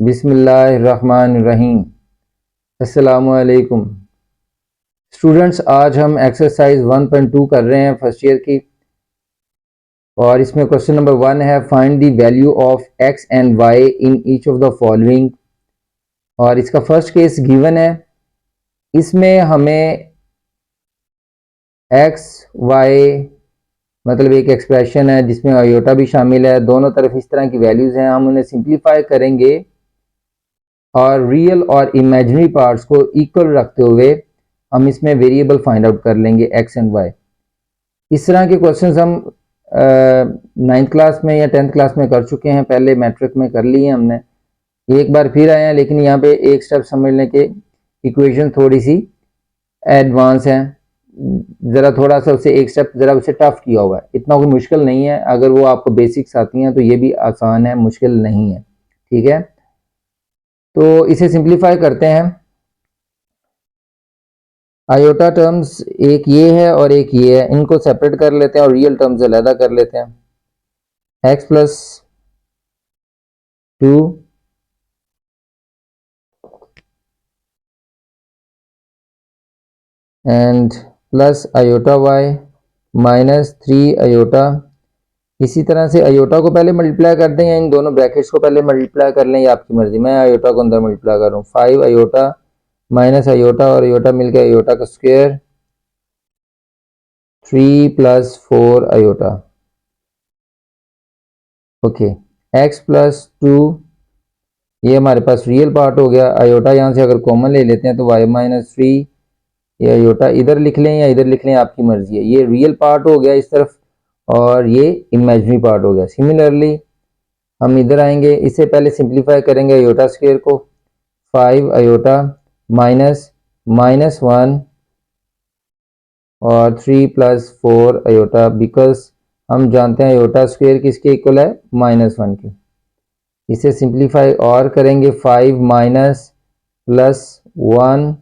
बिस्मिल्लाहिर्रहमानिर्रहीम। अस्सलामुअलैकुम स्टूडेंट्स, आज हम एक्सरसाइज 1.2 कर रहे हैं फर्स्ट ईयर की, और इसमें क्वेश्चन नंबर 1 है find the value of X and Y in each of the following. और इसका फर्स्ट केस गिवन है। इसमें हमें एक्स वाई मतलब एक एक्सप्रेशन है जिसमें आयोटा भी शामिल है, दोनों तरफ इस तरह की वैल्यूज हैं। हम उन्हें सिंप्लीफाई करेंगे और रियल और इमेजिनरी पार्ट्स को इक्वल रखते हुए हम इसमें वेरिएबल फाइंड आउट कर लेंगे एक्स एंड वाई। इस तरह के क्वेश्चंस हम 9th क्लास में या 10th क्लास में कर चुके हैं, पहले मैट्रिक में कर लिए हमने। एक बार फिर आए हैं, लेकिन यहाँ पे एक स्टेप समझने के इक्वेशन थोड़ी सी एडवांस है, ज़रा थोड़ा सा उसे एक स्टेप ज़रा उसे टफ किया हुआ है। इतना कोई मुश्किल नहीं है, अगर वो आपको बेसिक्स आती हैं तो ये भी आसान है, मुश्किल नहीं है। ठीक है, तो इसे सिंप्लीफाई करते हैं। आयोटा टर्म्स एक ये है और एक ये है, इनको सेपरेट कर लेते हैं और रियल टर्म्स अलहदा कर लेते हैं। X plus 2 and plus iota Y minus 3 iota. इसी तरह से आयोटा को पहले मल्टीप्लाई कर दें या इन दोनों ब्रैकेट्स को पहले मल्टीप्लाई कर लें, ये आपकी मर्जी। मैं आयोटा को अंदर मल्टीप्लाई कर रहा हूँ। 5 आयोटा माइनस आयोटा और आयोटा मिलकर आयोटा का square 3 plus 4 iota. Okay, x plus 2 ये हमारे पास रियल पार्ट हो गया। आयोटा यहाँ से अगर कॉमन ले लेते हैं तो y माइनस 3, ये आयोटा इधर लिख लें या इधर लिख लें, आपकी मर्जी है। ये रियल पार्ट हो गया इस तरफ और ये इमेजिनरी पार्ट हो गया। सिमिलरली हम इधर आएंगे, इसे पहले सिंप्लीफाई करेंगे आयोटा स्क्वायर को। 5 आयोटा माइनस माइनस 1 और 3 प्लस 4 आयोटा, बिकॉज हम जानते हैं आयोटा स्क्वायर किसके इक्वल है, -1 के। इसे सिंप्लीफाई और करेंगे, 5 minus plus 1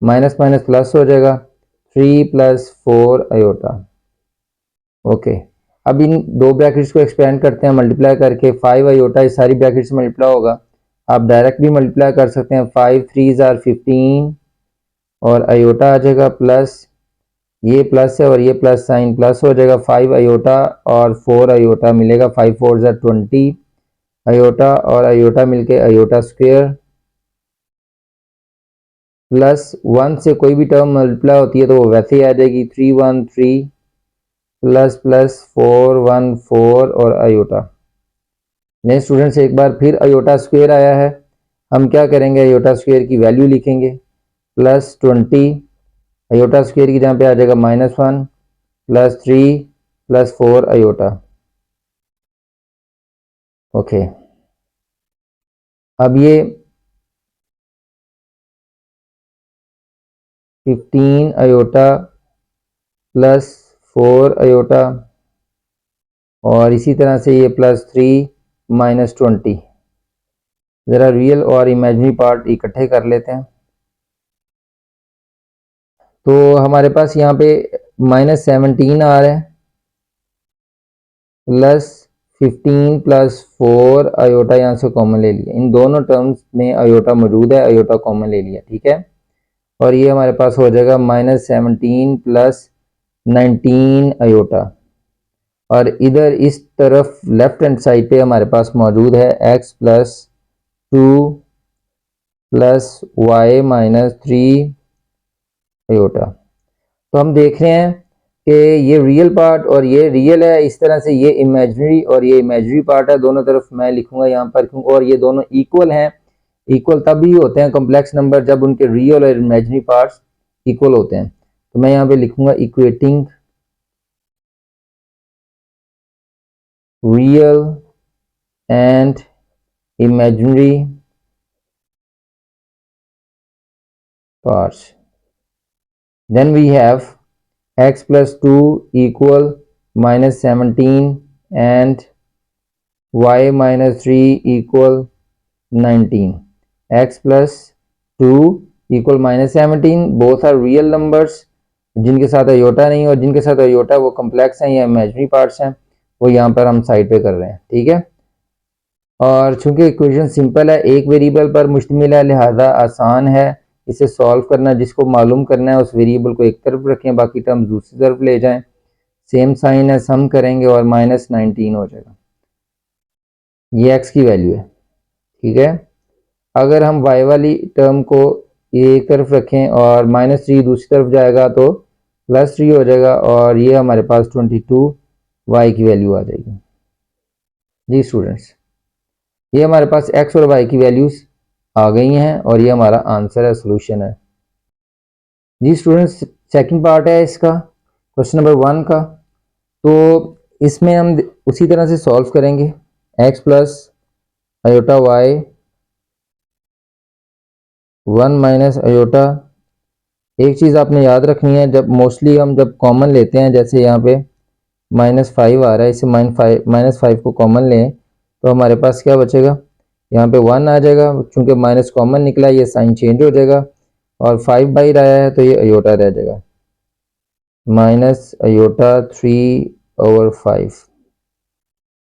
minus minus plus हो जाएगा 3 प्लस 4 आयोटा। ओके, अब इन दो ब्रैकेट्स को एक्सपेंड करते हैं मल्टीप्लाई करके। 5 आयोटा इस सारी ब्रैकेट्स से मल्टीप्लाई होगा, आप डायरेक्ट भी मल्टीप्लाई कर सकते हैं। 5 3 ज़ार 15 और आयोटा आ जाएगा प्लस, ये प्लस है और ये प्लस साइन प्लस हो जाएगा। 5 आयोटा और 4 आयोटा मिलेगा, 5 4 ज़ार 20 आयोटा और आयोटा मिलके आयोटा स्क्वायर प्लस 1 से कोई भी टर्म मल्टीप्लाई होती है तो वो वैसे ही आ जाएगी। 3 1 3 प्लस प्लस 4 1 4 और आयोटा। नेक्स्ट स्टूडेंट्स, एक बार फिर आयोटा स्क्वायर आया है, हम क्या करेंगे, आयोटा स्क्वायर की वैल्यू लिखेंगे। प्लस 20 आयोटा स्क्वायर की जहाँ पे आ जाएगा -1 प्लस 3 प्लस 4 आयोटा। ओके, अब ये 15 आयोटा प्लस 4 आयोटा और इसी तरह से ये प्लस 3 माइनस 20। ज़रा रियल और इमेजिनरी पार्ट इकट्ठे कर लेते हैं। तो हमारे पास यहाँ पे -17 आ रहा है प्लस 15 प्लस 4 आयोटा यहाँ से कॉमन ले लिया। इन दोनों टर्म्स में आयोटा मौजूद है, आयोटा कॉमन ले लिया। ठीक है, और ये हमारे पास हो जाएगा -17 प्लस 19 आयोटा। और इधर इस तरफ लेफ्ट हैंड साइड पे हमारे पास मौजूद है x plus 2 plus Y minus 3 iota. तो हम देख रहे हैं कि ये रियल पार्ट और ये रियल है, इस तरह से ये इमेजिनरी और ये इमेजिनरी पार्ट है। दोनों तरफ मैं लिखूंगा यहाँ पर क्यों, और ये दोनों इक्वल हैं। इक्वल तभी होते हैं कॉम्प्लेक्स नंबर जब उनके रियल और इमेजिनरी पार्ट्स इक्वल होते हैं। तो मैं यहाँ पे लिखूंगा equating real and imaginary parts. Then we have x plus 2 equal -17 and y minus 3 equal 19. X plus 2 equal -17, both are real numbers जिनके साथ आयोटा नहीं और जिनके साथ आयोटा वो कॉम्प्लेक्स हैं या इमेजिनरी पार्ट्स हैं, वो यहाँ पर हम साइड पे कर रहे हैं। ठीक है, और चूंकि इक्वेशन सिंपल है, एक वेरिएबल पर मुश्तमिल है, लिहाजा आसान है इसे सॉल्व करना। जिसको मालूम करना है उस वेरिएबल को एक तरफ रखें, बाकी टर्म दूसरी तरफ ले जाएं। सेम साइन है, सम करेंगे और -19 हो जाएगा। ये x की वैल्यू है, ठीक है। अगर हम y वाली टर्म को ये एक तरफ रखें और -3 दूसरी तरफ जाएगा तो +3 हो जाएगा, और ये हमारे पास 22 y की वैल्यू आ जाएगी। जी स्टूडेंट्स, ये हमारे पास x और y की वैल्यूज आ गई हैं और ये हमारा आंसर है, सोल्यूशन है। जी स्टूडेंट्स, सेकंड पार्ट है इसका, क्वेश्चन नंबर 1 का। तो इसमें हम उसी तरह से सॉल्व करेंगे। x plus iota y 1 minus aorta. एक चीज़ आपने याद रखनी है, जब मोस्टली हम जब कॉमन लेते हैं, जैसे यहाँ पे -5 आ रहा है, इसे -5 को कॉमन लें तो हमारे पास क्या बचेगा, यहाँ पे 1 आ जाएगा। चूंकि माइनस कॉमन निकला, ये साइन चेंज हो जाएगा और 5 बाहर आया है तो ये अयोटा रह जाएगा, माइनस अयोटा 3/5।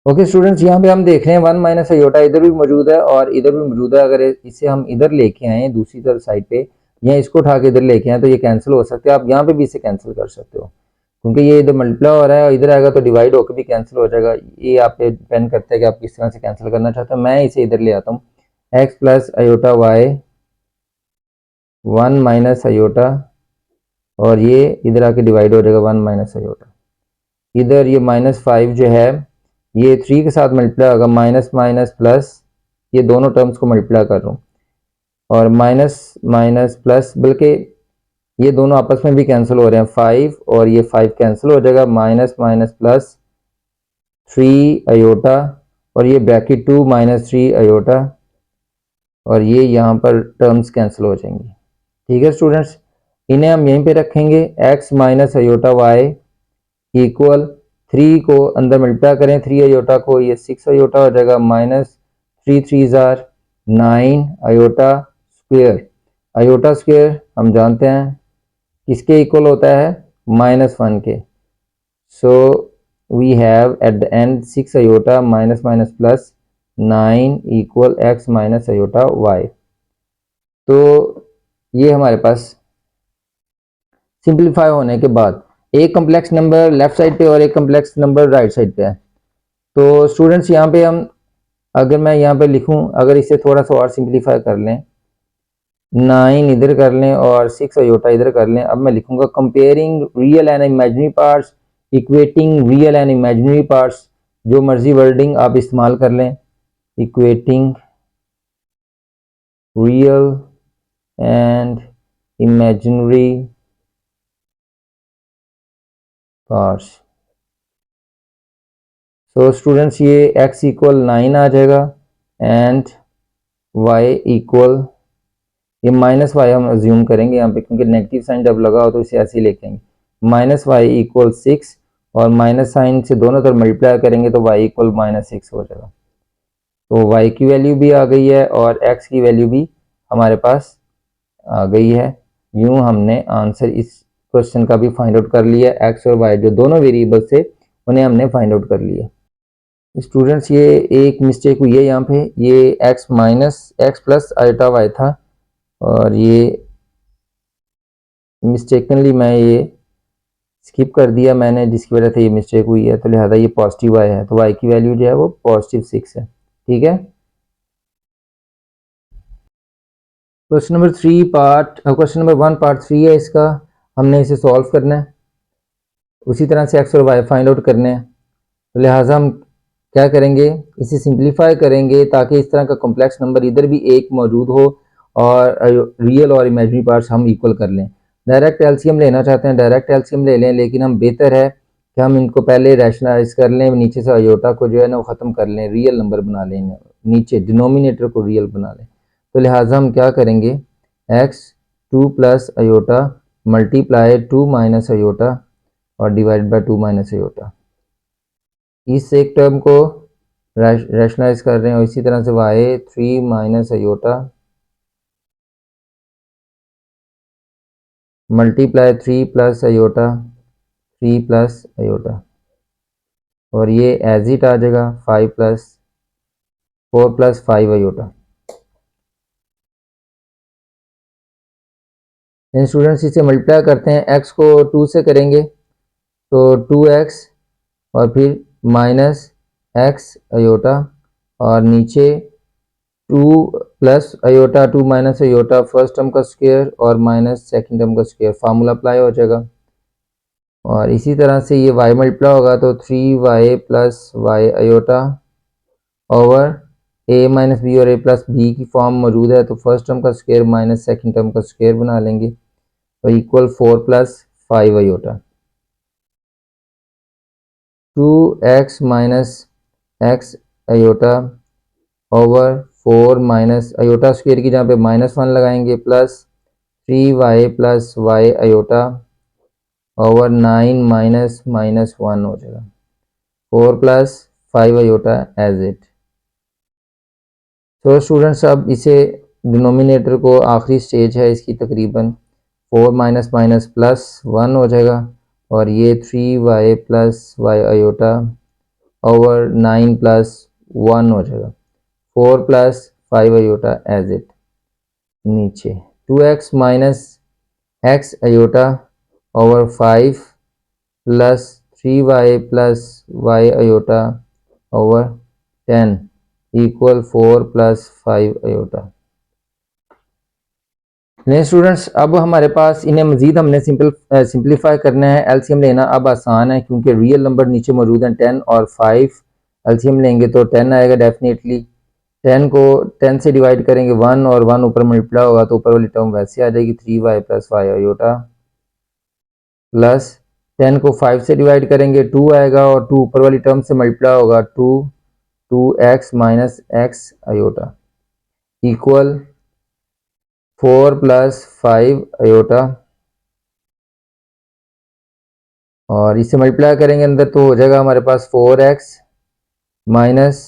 ओके स्टूडेंट्स, यहाँ पे हम देख रहे हैं 1 माइनस अयोटा इधर भी मौजूद है और इधर भी मौजूद है। अगर इसे हम इधर लेके आए दूसरी तरफ साइड पे, या इसको उठा के इधर लेके आए तो ये कैंसिल हो सकते हैं। आप यहाँ पे भी इसे कैंसिल कर सकते हो, क्योंकि ये इधर मल्टीप्लाई हो रहा है और इधर आएगा तो डिवाइड होकर भी कैंसिल हो जाएगा। ये आप पे डिपेंड करता है कि आप किस तरह से कैंसिल करना चाहते हो। मैं इसे इधर ले आता हूँ, X plus iota Y 1 minus iota, और ये इधर आके डिवाइड हो जाएगा 1 माइनस अयोटा। इधर ये -5 जो है ये 3 के साथ मल्टीप्लाई होगा, माइनस माइनस प्लस, ये दोनों टर्म्स को मल्टीप्लाई कर रहा हूँ, और माइनस माइनस प्लस, बल्कि ये दोनों आपस में भी कैंसिल हो रहे हैं, 5 और ये 5 कैंसिल हो जाएगा, माइनस माइनस प्लस 3 अयोटा, और ये ब्रैकेट 2 -3 अयोटा, और ये यहाँ पर टर्म्स कैंसिल हो जाएंगी। ठीक है स्टूडेंट्स, इन्हें हम यहीं पे रखेंगे। x minus iota Y equal 3 को अंदर मल्टीप्लाई करें 3 अयोटा को, ये 6 अयोटा हो जाएगा, -3 3 जार 9 अयोटा स्क्वेयर। अयोटा स्क्वेयर हम जानते हैं किसके इक्वल होता है, -1 के। So we have at the end 6 iota minus minus plus 9 equal x minus iota y। तो ये हमारे पास सिंप्लीफाई होने के बाद एक कम्प्लेक्स नंबर लेफ्ट साइड पे और एक कम्प्लेक्स नंबर राइट साइड पे है। तो स्टूडेंट्स यहाँ पे हम, अगर मैं यहाँ पे लिखूँ, अगर इसे थोड़ा सा और सिंप्लीफाई कर लें, 9 इधर कर लें और 6 अयोटा इधर कर लें। अब मैं लिखूंगा comparing real and imaginary parts, equating real and imaginary parts, जो मर्जी वर्डिंग आप इस्तेमाल कर लें, equating real and imaginary parts. तो स्टूडेंट्स ये x इक्वल 9 आ जाएगा एंड y इक्वल, ये -y हम अज्यूम करेंगे यहाँ पे, क्योंकि नेगेटिव साइन जब लगा हो तो इसे ऐसे ही लिखेंगे, -y इक्वल 6, और माइनस साइन से दोनों तरफ मल्टीप्लाई करेंगे तो y इक्वल -6 हो जाएगा। तो y की वैल्यू भी आ गई है और x की वैल्यू भी हमारे पास आ गई है। यूं हमने आंसर इस क्वेश्चन का भी फाइंड आउट कर लिया, x और y जो दोनों वेरिएबल थे उन्हें हमने फाइंड आउट कर लिया। स्टूडेंट्स ये एक मिस्टेक हुई है यहाँ पे, ये x प्लस अल्टा y था और ये मिस्टेकनली मैं ये स्किप कर दिया मैंने, जिसकी वजह से ये मिस्टेक हुई है। तो लिहाजा ये पॉजिटिव y है, तो y की वैल्यू जो है वो +6 है। ठीक है, क्वेश्चन नंबर 1 पार्ट 3 है इसका, हमने इसे सॉल्व करना है। उसी तरह से x और y फाइंड आउट करने हैं। तो लिहाजा हम क्या करेंगे, इसे सिंप्लीफाई करेंगे ताकि इस तरह का कॉम्प्लेक्स नंबर इधर भी एक मौजूद हो और रियल और इमेजिनरी पार्ट्स हम इक्वल कर लें। डायरेक्ट एलसीएम लेना चाहते हैं डायरेक्ट एलसीएम ले लें, लेकिन हम बेहतर है कि हम इनको पहले रैशनलाइज कर लें, नीचे से अयोटा को जो है ना वो ख़त्म कर लें, रियल नंबर बना लें, नीचे डिनोमिनेटर को रियल बना लें। तो लिहाजा हम क्या करेंगे, x 2 plus iota multiply 2 minus iota और डिवाइड बाई 2 माइनस अयोटा, इस एक टर्म को रैशनलाइज कर रहे हैं। और इसी तरह से y 3 minus iota multiply 3 plus aorta 3 plus aorta, और ये एज इट आ जाएगा 5 प्लस 4 प्लस 5 अयोटा। इन स्टूडेंट्स इसे मल्टीप्लाई करते हैं, x को 2 से करेंगे तो 2x और फिर माइनस x अयोटा और नीचे 2 plus iota 2 minus iota first term का स्क्वायर और माइनस सेकंड टर्म का स्क्वायर, फार्मूला अप्लाई हो जाएगा। और इसी तरह से ये y मल्टीप्लाई होगा तो 3y plus Y iota over a minus B और a प्लस बी की फॉर्म मौजूद है तो फर्स्ट टर्म का स्क्वायर माइनस सेकंड टर्म का स्क्वायर बना लेंगे तो equal 4 plus 5 iota. 2x minus x iota over 4 minus iota square की जहाँ पे -1 लगाएंगे plus 3y plus Y iota over 9 minus -1 हो जाएगा 4 प्लस 5 अयोटा एज इट। तो स्टूडेंट्स अब इसे डिनोमिनेटर को आखिरी स्टेज है इसकी तकरीबन 4 माइनस माइनस प्लस 1 हो जाएगा और ये 3y plus Y iota over 9 plus 1 हो जाएगा 4 प्लस 5 अयोटा एज इट। नीचे 2x minus x iota over 5 प्लस 3y plus Y iota over 10 equal 4 plus 5 iota. नहीं स्टूडेंट्स, अब हमारे पास इन्हें मजीद हमने सिंपलीफाई करना है। एलसीएम लेना अब आसान है क्योंकि रियल नंबर नीचे मौजूद हैं 10 और 5। एलसीएम लेंगे तो 10 आएगा डेफिनेटली। 10 को 10 से डिवाइड करेंगे 1 और 1 ऊपर मल्टीप्लाई होगा तो ऊपर वाली टर्म वैसे आ जाएगी 3y plus Y aorta plus 10 को 5 से डिवाइड करेंगे 2 आएगा और 2 ऊपर वाली टर्म से मल्टीप्लाई होगा 2x minus x iota equal 4 plus 5 iota और इसे मल्टीप्लाई करेंगे अंदर तो हो जाएगा हमारे पास 4x minus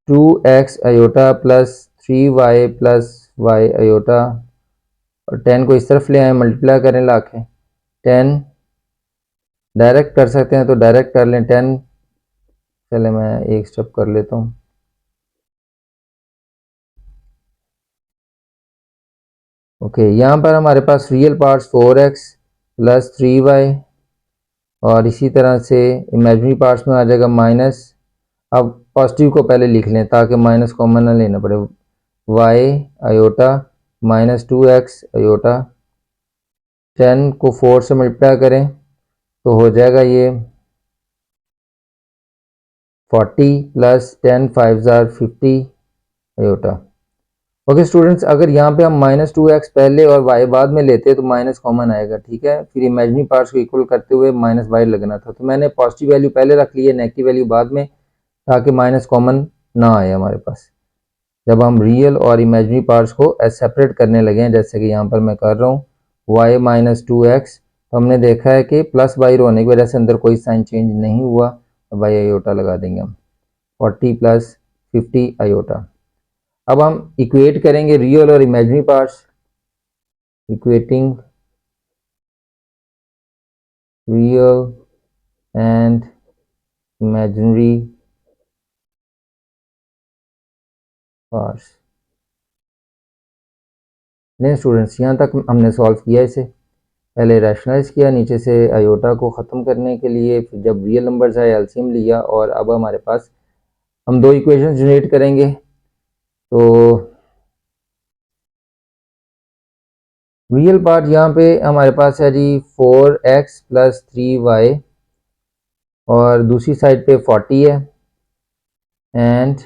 2x iota plus 3y plus Y iota और 10 को इस तरफ ले आए मल्टीप्लाई करें लाके 10 डायरेक्ट कर सकते हैं तो डायरेक्ट कर लें 10। चले मैं एक स्टेप कर लेता हूँ। ओके, यहाँ पर हमारे पास real parts 4x plus 3y और इसी तरह से इमेजिनरी पार्ट्स में आ जाएगा माइनस। अब पॉजिटिव को पहले लिख लें ताकि माइनस कॉमन ना लेना पड़े। y aorta minus 2x aorta 10 को 4 से मल्टीप्लाई करें तो हो जाएगा ये 40 प्लस 10 5 जार 50 अयोटा। ओके स्टूडेंट्स, अगर यहाँ पे हम -2x पहले और y बाद में लेते तो माइनस कॉमन आएगा, ठीक है। फिर इमेजिनरी पार्ट्स को इक्वल करते हुए -y लगना था तो मैंने पॉजिटिव वैल्यू पहले रख ली है, नेगेटिव वैल्यू बाद में, ताकि माइनस कॉमन ना आए हमारे पास जब हम रियल और इमेजिनरी पार्ट्स को सेपरेट करने लगे हैं, जैसे कि यहाँ पर मैं कर रहा हूँ y माइनस 2x। तो हमने देखा है कि प्लस बाई होने की वजह से अंदर कोई साइन चेंज नहीं हुआ, वाई अयोटा लगा देंगे हम 40 प्लस 50 अयोटा। अब हम इक्वेट करेंगे रियल और imaginary parts. Equating real and imaginary parts. नहीं स्टूडेंट्स, यहाँ तक हमने सॉल्व किया इसे, पहले रैशनलाइज किया नीचे से अयोटा को ख़त्म करने के लिए, फिर जब रियल नंबर्स आए एलसीएम लिया और अब हमारे पास हम दो इक्वेशन जनरेट करेंगे। तो रियल पार्ट यहाँ पे हमारे पास है जी 4x प्लस 3y और दूसरी साइड पे 40 है एंड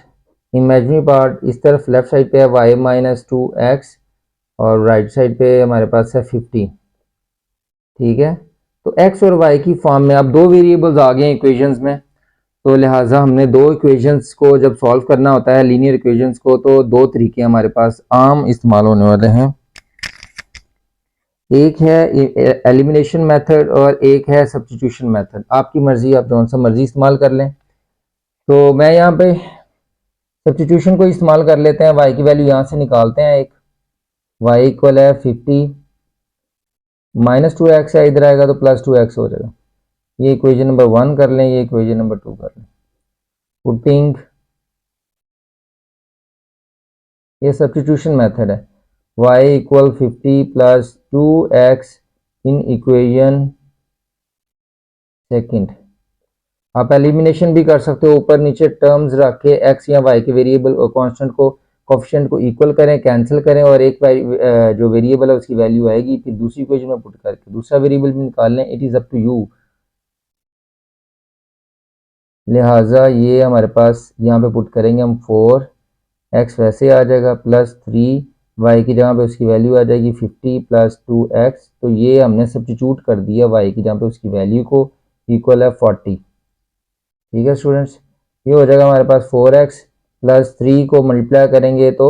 इमेजिनरी पार्ट इस तरफ लेफ्ट साइड पे है y माइनस 2x और राइट साइड पे हमारे पास है 50, ठीक है। तो x और y की फॉर्म में अब दो वेरिएबल्स आ गए हैं इक्वेशंस में, तो लिहाजा हमने दो इक्वेशंस को जब सॉल्व करना होता है लीनियर इक्वेशंस को तो दो तरीके हमारे पास आम इस्तेमाल होने वाले हैं। एक है एलिमिनेशन मेथड और एक है सब्स्टिट्यूशन मेथड। आपकी मर्जी, आप कौन सा मर्जी इस्तेमाल कर लें। तो मैं यहाँ पे सब्स्टिट्यूशन को इस्तेमाल कर लेते हैं। y की वैल्यू यहाँ से निकालते हैं, एक y इक्वल है 50 माइनस 2x है, इधर आएगा तो प्लस 2x हो जाएगा। ये इक्वेशन नंबर 1 कर लें, ये इक्वेशन नंबर 2 कर लें। पुटिंग ये सब्स्टिट्यूशन मेथड है। y equal 50 plus 2x in equation second. आप एलिमिनेशन भी कर सकते हो, ऊपर नीचे टर्म्स रख के x या y के वेरिएबल और कांस्टेंट को कोफिशिएंट को इक्वल करें, कैंसिल करें और एक जो वेरिएबल है उसकी वैल्यू आएगी, फिर दूसरी इक्वेशन में पुट करके दूसरा वेरिएबल भी निकाल लें। It is up to you. लिहाजा ये हमारे पास यहाँ पे पुट करेंगे हम 4x वैसे आ जाएगा प्लस 3y की जगह पे उसकी वैल्यू आ जाएगी 50 प्लस 2x। तो ये हमने सब्स्टिट्यूट कर दिया y की जगह पे उसकी वैल्यू को, इक्वल है 40। ठीक है स्टूडेंट्स, ये हो जाएगा हमारे पास 4x प्लस 3 को मल्टीप्लाई करेंगे तो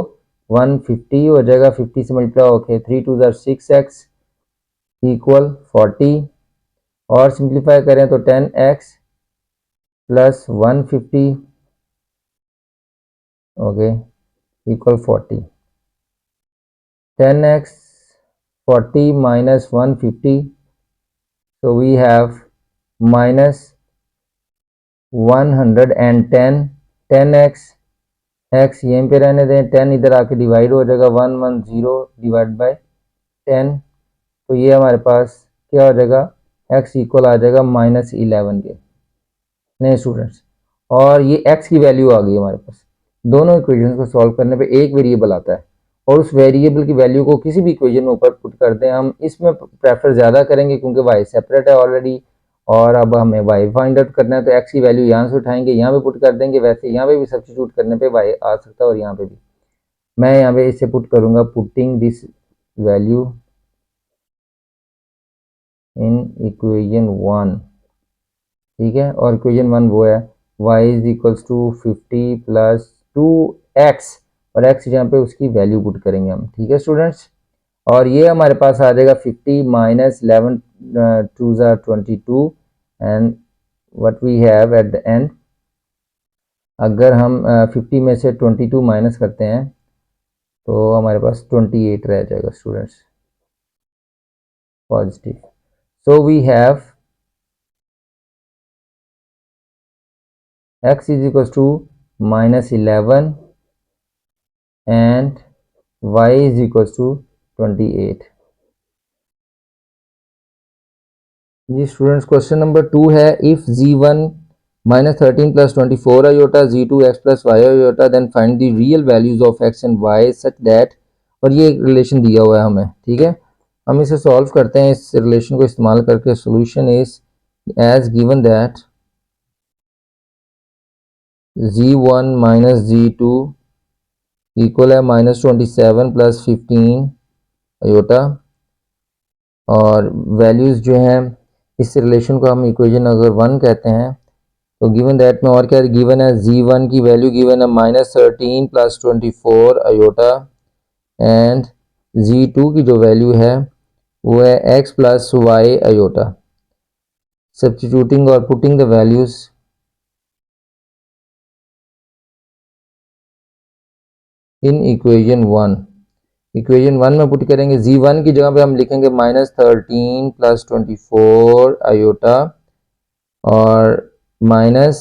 150 हो जाएगा, 50 से मल्टीप्लाई होके 3 टू ज़र 6x इक्वल 40 और सिंप्लीफाई करें तो 10x plus 150 okay equal 40। 10x 40 minus 150, so we have minus 110। 10x x यहीं पे रहने दें, 10 इधर आके डिवाइड हो जाएगा, 110 डिवाइड बाय 10। तो ये हमारे पास क्या हो जाएगा, x इक्वल आ जाएगा -11 के। नहीं स्टूडेंट्स, और ये x की वैल्यू आ गई हमारे पास। दोनों इक्वेशन को सॉल्व करने पे एक वेरिएबल आता है और उस वेरिएबल की वैल्यू को किसी भी इक्वेशन में ऊपर पुट कर दें। हम इसमें प्रेफर ज़्यादा करेंगे क्योंकि y सेपरेट है ऑलरेडी, और अब हमें y फाइंड आउट करना है, तो x की वैल्यू यहाँ से उठाएंगे, यहाँ पे पुट कर देंगे। वैसे यहाँ पे भी सब्स्टिट्यूट करने पे y आ सकता है और यहाँ पे भी। मैं यहाँ पे इसे पुट करूँगा, putting this value in equation 1। ठीक है, और इक्वेशन 1 वो है y is equals to 50 plus 2x और x जहाँ पे उसकी वैल्यू पुट करेंगे हम। ठीक है स्टूडेंट्स, और ये हमारे पास आ जाएगा 50 माइनस 11 2 ज़ा 22 and what we have at the end. अगर हम 50 में से 22 माइनस करते हैं तो हमारे पास 28 रह जाएगा students, positive. So we have x is equals to -11 and y is equals to 28। जी स्टूडेंट्स, क्वेश्चन नंबर 2 है, if z1 -13 plus 24 iota, z2 x plus y iota, then find the real values of x and y such that. और ये एक relation दिया हुआ है हमें। ठीक है, हम इसे सॉल्व करते हैं इस रिलेशन को इस्तेमाल करके। Solution is as given that z1 minus z2 equal है -27 प्लस 15 आयोटा, और वैल्यूज़ जो हैं इस रिलेशन को हम इक्वेशन अगर 1 कहते हैं तो गिवन दैट में और क्या गिवन है, z1 की वैल्यू गिवन है -13 प्लस 24 आयोटा एंड z2 की जो वैल्यू है वो है x plus y iota. Substituting और putting the values in equation 1। Equation 1 में पुट करेंगे, z1 की जगह पे हम लिखेंगे -13 प्लस 24 आयोटा और माइनस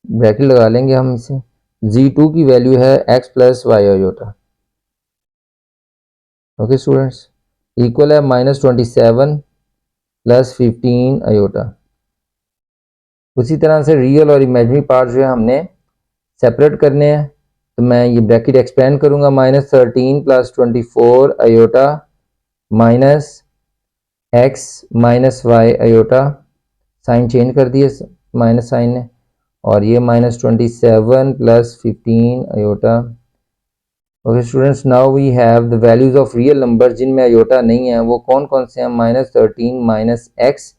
ब्रैकेट लगा लेंगे हम इसे, z2 की वैल्यू है x plus y iota. Okay students, equal है -27 प्लस 15 आयोटा। उसी तरह से रियल और इमेजिनरी पार्ट जो है हमने सेपरेट करने हैं, तो मैं ये ब्रैकेट एक्सपेंड करूंगा, -13 plus 24 iota minus x minus y iota, sign change कर दिए माइनस साइन ने, और ये -27 plus 15 iota. Okay students, now we have the values of real number जिनमें आयोटा नहीं है। वो कौन कौन से हैं, -13 माइनस x,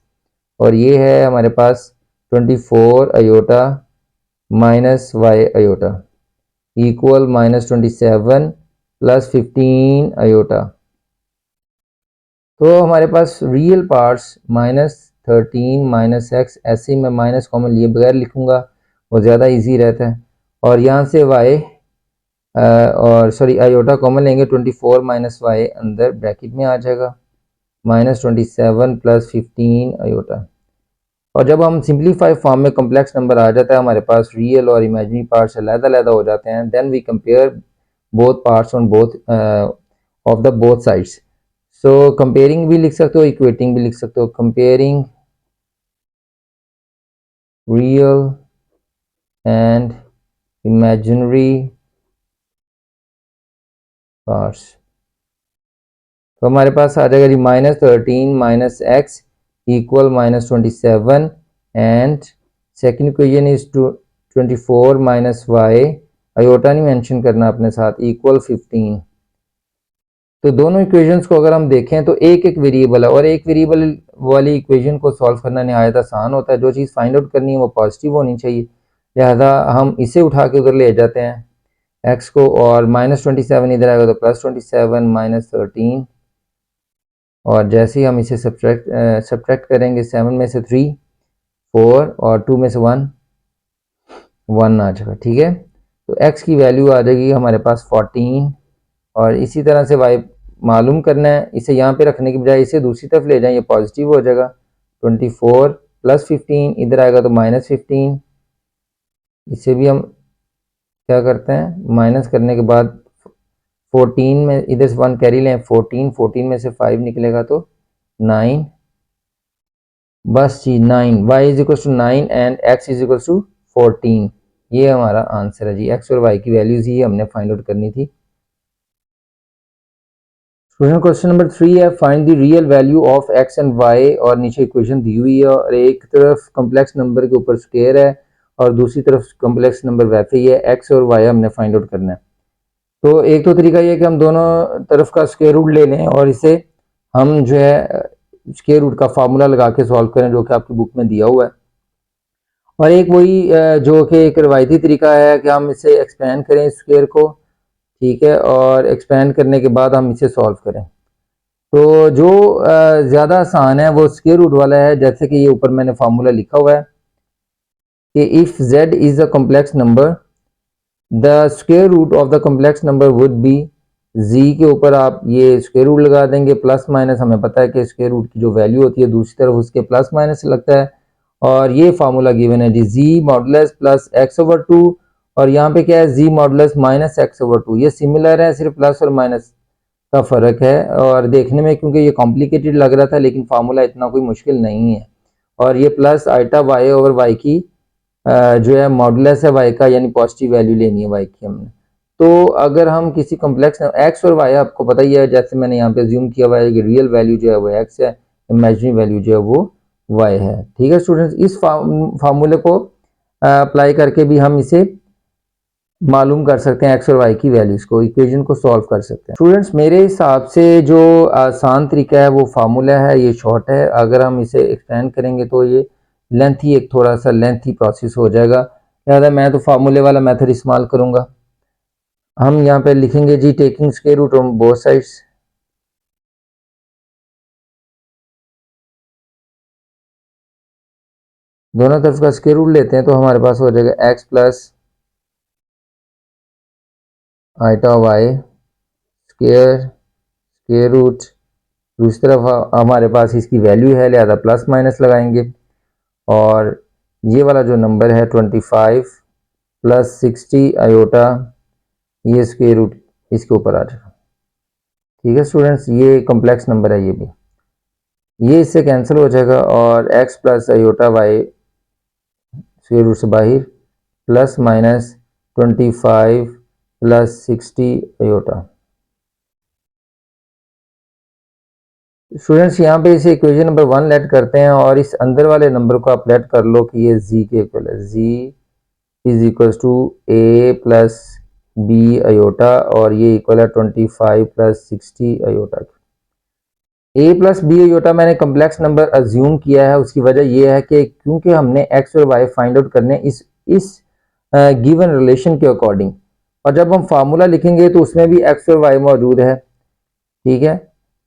और ये है हमारे पास 24 iota minus y iota equal -27 plus 15 iota. तो हमारे पास रियल पार्ट्स -13 माइनस x, ऐसे ही मैं माइनस कॉमन लिए बगैर लिखूंगा, वो ज़्यादा इजी रहता है। और यहाँ से y और सॉरी आयोटा कॉमन लेंगे, 24 माइनस y अंदर ब्रैकेट में आ जाएगा, -27 प्लस 15 आयोटा। और जब हम सिंप्लीफाई फॉर्म में कम्प्लेक्स नंबर आ जाता है हमारे पास, रियल और इमेजिनरी पार्ट्स अलग-अलग हो जाते हैं, then we compare both parts on both of the both sides. So comparing भी लिख सकते हो, इक्वेटिंग भी लिख सकते हो। Comparing real and imaginary parts. तो हमारे पास आ जाएगा जी -13 minus X equal -27 and second equation is 24 minus Y, iota नहीं मेंशन करना अपने साथ, इक्वल 15। तो दोनों इक्वेशंस को अगर हम देखें तो एक एक वेरिएबल है और एक वेरिएबल वाली इक्वेशन को सॉल्व करना नहायत आसान होता है। जो चीज़ फाइंड आउट करनी है वो पॉजिटिव होनी चाहिए, लिहाजा हम इसे उठा के उधर ले जाते हैं एक्स को, और -27 इधर आएगा तो +27 -13, और जैसे ही हम इसे सब्ट्रैक्ट करेंगे 7 में से 3 4 और 2 में से 1 1 आ जाएगा। ठीक है, तो x की वैल्यू आ जाएगी हमारे पास 14, और इसी तरह से y मालूम करना है। इसे यहाँ पे रखने की बजाय इसे दूसरी तरफ ले जाएं, ये पॉजिटिव हो जाएगा। 24 + 15 इधर आएगा तो -15, इसे भी हम क्या करते हैं माइनस करने के बाद 14 में इधर से 1 कैरी लें, 14 में से 5 निकलेगा तो 9, बस जी 9, y = 9 एंड x = 14। ये हमारा आंसर है जी, x और y की वैल्यूज ही हमने फाइंड आउट करनी थी। स्टूडेंट क्वेश्चन नंबर 3 है, find the real value of x and y, और नीचे इक्वेशन दी हुई है और एक तरफ कॉम्प्लेक्स नंबर के ऊपर स्क्वायर है और दूसरी तरफ कॉम्प्लेक्स नंबर वैसे ही है। x और y हमने फाइंड आउट करना है। तो एक तो तरीका ये है कि हम दोनों तरफ का स्क्वायर रूट ले लें और इसे हम जो है स्क्वायर रूट का फार्मूला लगा के सॉल्व करें, जो कि आपकी बुक में दिया हुआ है। और एक वही जो कि एक रवायती तरीका है कि हम इसे एक्सपेंड करें स्क्वायर को, ठीक है, और एक्सपेंड करने के बाद हम इसे सॉल्व करें। तो जो ज़्यादा आसान है वो स्क्वायर रूट वाला है, जैसे कि ये ऊपर मैंने फार्मूला लिखा हुआ है कि if z is a complex number the square root of the complex number would be, z के ऊपर आप ये स्क्वायर रूट लगा देंगे, प्लस माइनस हमें पता है कि स्क्वायर रूट की जो वैल्यू होती है दूसरी तरफ उसके प्लस माइनस लगता है, और ये फार्मूला गिवन है जी z मॉडुलस प्लस x/2, और यहाँ पे क्या है z मॉडुलस माइनस x/2। ये सिमिलर है, सिर्फ प्लस और माइनस का फ़र्क है, और देखने में क्योंकि ये कॉम्प्लिकेटेड लग रहा था लेकिन फार्मूला इतना कोई मुश्किल नहीं है। और ये प्लस आइटा y/y की जो है मॉडुलस है y का, यानी पॉजिटिव वैल्यू लेनी है y की हमने। तो अगर हम किसी कॉम्प्लेक्स x और y आपको पता ही है, जैसे मैंने यहाँ पे ज्यूम किया हुआ है कि रियल वैल्यू जो है वो x है, इमेजिनरी वैल्यू जो है वो y है। ठीक है स्टूडेंट्स, इस फार्मूले को अप्लाई करके भी हम इसे मालूम कर सकते हैं, एक्स और वाई की वैल्यूज को, इक्वेशन को सॉल्व कर सकते हैं। स्टूडेंट्स मेरे हिसाब से जो आसान तरीका है वो फार्मूला है, ये शॉर्ट है। अगर हम इसे एक्सटेंड करेंगे तो ये लेंथी, एक थोड़ा सा लेंथी प्रोसेस हो जाएगा, लिहाजा मैं तो फार्मूले वाला मेथड इस्तेमाल करूंगा। हम यहाँ पे लिखेंगे Z taking square root on both sides, दोनों तरफ का स्क्वायर रूट लेते हैं तो हमारे पास हो जाएगा x plus iota Y square root, दूसरी तरफ हमारे पास इसकी वैल्यू है लिहाजा प्लस माइनस लगाएंगे, और ये वाला जो नंबर है 25 + 60 आयोटा, ये स्क्वायर रूट इसके ऊपर आ जाएगा। ठीक है स्टूडेंट्स, ये कॉम्प्लेक्स नंबर है, ये भी ये इससे कैंसिल हो जाएगा, और x plus iota y square root से बाहर प्लस माइनस 25 + 60 आयोटा। स्टूडेंट्स यहाँ पे इसे इक्वेशन नंबर 1 लेट करते हैं, और इस अंदर वाले नंबर को आप लेट कर लो कि ये z के इक्वल है, z = a plus b iota, और ये इक्वल है 25 + 60 iota. a plus b iota मैंने कम्प्लेक्स नंबर अज्यूम किया है, उसकी वजह यह है कि क्योंकि हमने x और y फाइंड आउट करने इस गिवन रिलेशन के अकॉर्डिंग, और जब हम फार्मूला लिखेंगे तो उसमें भी x और y मौजूद है। ठीक है,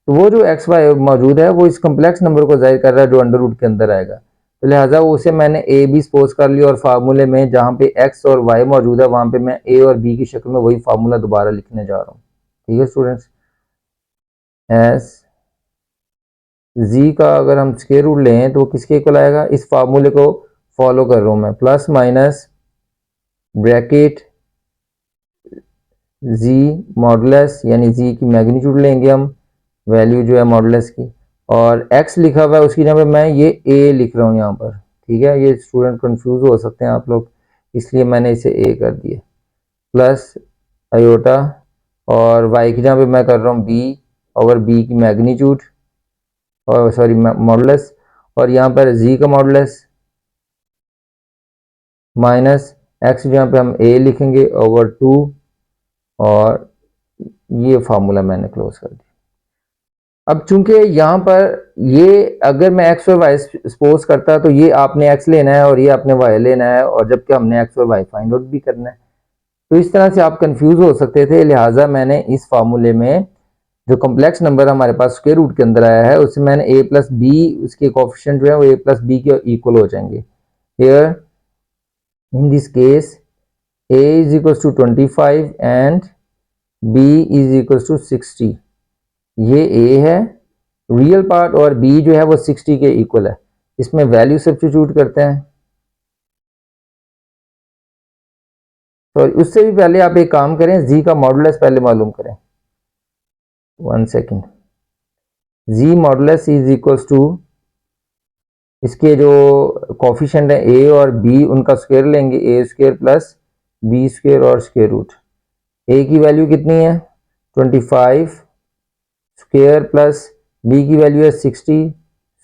तो वो जो एक्स वाई मौजूद है वो इस कम्प्लेक्स नंबर को जाहिर कर रहा है जो अंडर रूट के अंदर आएगा, तो लिहाजा उसे मैंने ए बी सपोज कर लिया, और फार्मूले में जहाँ पे एक्स और वाई मौजूद है वहाँ पे मैं ए और बी की शक्ल में वही फार्मूला दोबारा लिखने जा रहा हूँ। ठीक है स्टूडेंट्स, एस जी का अगर हम स्क्वायर रूट लें तो किसके इक्वल आएगा, इस फार्मूले को फॉलो कर रहा हूँ मैं, plus minus bracket Z modulus यानी जी की मैग्नीट्यूड लेंगे हम, वैल्यू जो है मॉडुलस की, और एक्स लिखा हुआ है उसकी जगह पे मैं ये ए लिख रहा हूँ यहाँ पर, ठीक है। ये स्टूडेंट कंफ्यूज हो सकते हैं आप लोग, इसलिए मैंने इसे ए कर दिया, प्लस आयोटा, और वाई की जगह पे मैं कर रहा हूँ बी ओवर बी की मैग्नीट्यूड, और सॉरी मॉडुलस, और यहाँ पर जी का मॉडुलस माइनस एक्स जहाँ पे हम ए लिखेंगे ओवर 2, और ये फार्मूला मैंने क्लोज कर दिया। अब चूंकि यहाँ पर ये अगर मैं एक्स और वाई सपोज करता तो ये आपने एक्स लेना है और ये आपने वाई लेना है, और जबकि हमने एक्स और वाई फाइंड आउट भी करना है, तो इस तरह से आप कंफ्यूज हो सकते थे। लिहाजा मैंने इस फार्मूले में जो कॉम्प्लेक्स नंबर हमारे पास स्क्वायर रूट के अंदर आया है उससे मैंने ए प्लस बी, उसके कोफिशिएंट जो है वो ए प्लस बी के इक्वल हो जाएंगे। Here in this case a is equals to 25 and b is equals to 60। ये a है रियल पार्ट और b जो है वो 60 के इक्वल है। इसमें वैल्यू सब्स्टिट्यूट करते हैं। तो उससे भी पहले आप एक काम करें, z का मॉडुलस पहले मालूम करें। 1 second. z modulus is equals to, इसके जो कोफिशिएंट है a और b उनका स्क्वायर लेंगे, a square plus b square और स्क्वायर रूट। a की वैल्यू कितनी है 25 स्क्वायर प्लस b की वैल्यू है 60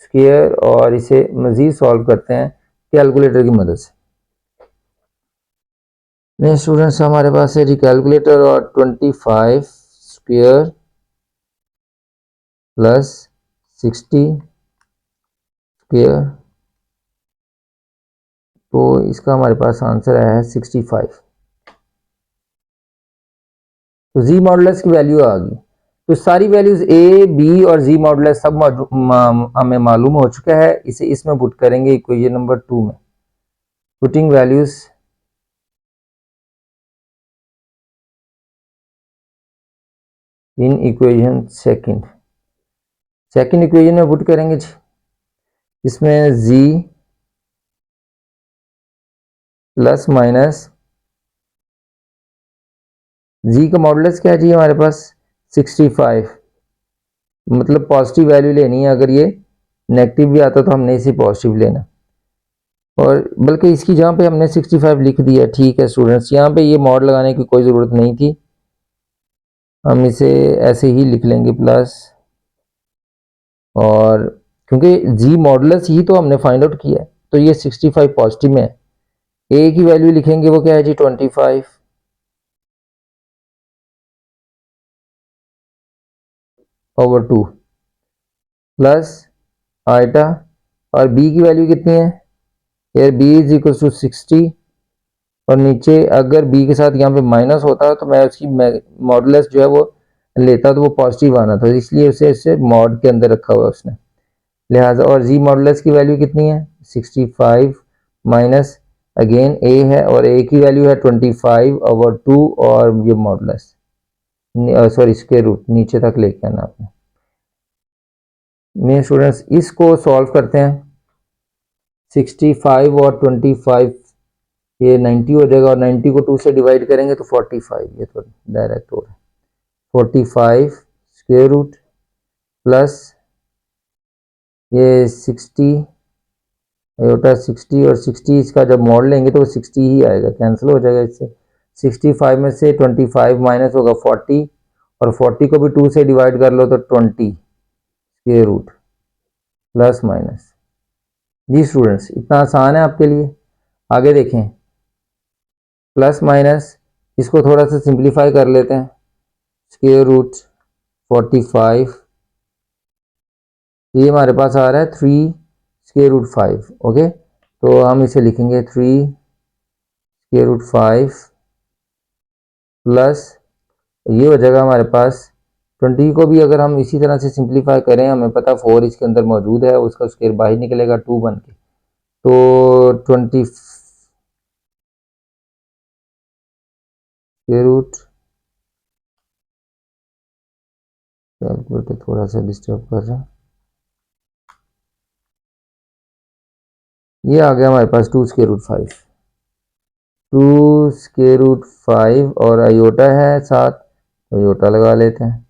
स्क्वायर, और इसे मजीद सॉल्व करते हैं कैलकुलेटर की मदद से। नहीं स्टूडेंट्स, हमारे पास है जी कैलकुलेटर, और 25 स्क्वायर प्लस 60 स्क्वायर, तो इसका हमारे पास आंसर आया है 65। तो जी मॉडुलस की वैल्यू आ गई। तो सारी वैल्यूज ए बी और जी मॉडुलस सब हमें मालूम हो चुका है। इसे इसमें पुट करेंगे इक्वेशन नंबर 2 में। Putting values in equation second equation में पुट करेंगे जी। इसमें z प्लस माइनस, जी का मॉडुलस क्या है जी हमारे पास 65, मतलब पॉजिटिव वैल्यू लेनी है। अगर ये नेगेटिव भी आता तो हमने इसे पॉजिटिव लेना, और बल्कि इसकी जहाँ पे हमने 65 लिख दिया। ठीक है स्टूडेंट्स, यहाँ पे ये मॉड लगाने की कोई ज़रूरत नहीं थी, हम इसे ऐसे ही लिख लेंगे प्लस, और क्योंकि जी मॉडुलस ही तो हमने फाइंड आउट किया है तो ये 65 पॉजिटिव में है। ए की वैल्यू लिखेंगे वो क्या है जी 25 ओवर 2 प्लस आइटा, और बी की वैल्यू कितनी है यार, बी इज इक्वल टू 60, और नीचे अगर बी के साथ यहाँ पे माइनस होता तो मैं उसकी मॉडुलस जो है वो लेता तो वो पॉजिटिव आना था, इसलिए उसे इससे मॉड के अंदर रखा हुआ उसने, लिहाजा। और जी मॉडुलस की वैल्यू कितनी है 65 माइनस अगेन ए है, और ए की वैल्यू है 25 ओवर 2, और ये मॉडुलस सॉरी स्क्वायर रूट नीचे तक लेके आना आपने। मेरे स्टूडेंट्स इसको सॉल्व करते हैं। 65 और 25 ये 90 हो जाएगा, और 90 को 2 से डिवाइड करेंगे तो 45, ये तो डायरेक्ट हो रहा है। 45 स्क्वायर रूट प्लस ये 60 आयोटा 60, और 60 इसका जब मोड़ लेंगे तो वो 60 ही आएगा, कैंसिल हो जाएगा इससे। 65 में से 25 माइनस होगा 40, और 40 को भी 2 से डिवाइड कर लो तो 20 स्क्वायर रूट प्लस माइनस। जी स्टूडेंट्स, इतना आसान है आपके लिए। आगे देखें, प्लस माइनस इसको थोड़ा सा सिंप्लीफाई कर लेते हैं। स्क्वायर रूट 45, ये हमारे पास आ रहा है 3 स्क्वायर रूट 5। ओके, तो हम इसे लिखेंगे 3 स्क्वायर रूट 5 प्लस, ये हो जाएगा हमारे पास 20 को भी अगर हम इसी तरह से सिंप्लीफाई करें, हमें पता 4 इसके अंदर मौजूद है, उसका स्क्वायर बाहर निकलेगा 2 बन के, तो 20 स्क्वायर रूट, कैलकुलेटर थोड़ा सा डिस्टर्ब कर रहा है, ये आ गया हमारे पास 2 स्क्वायर रूट 5। 2√5 और आयोटा है साथ, तो आयोटा लगा लेते हैं।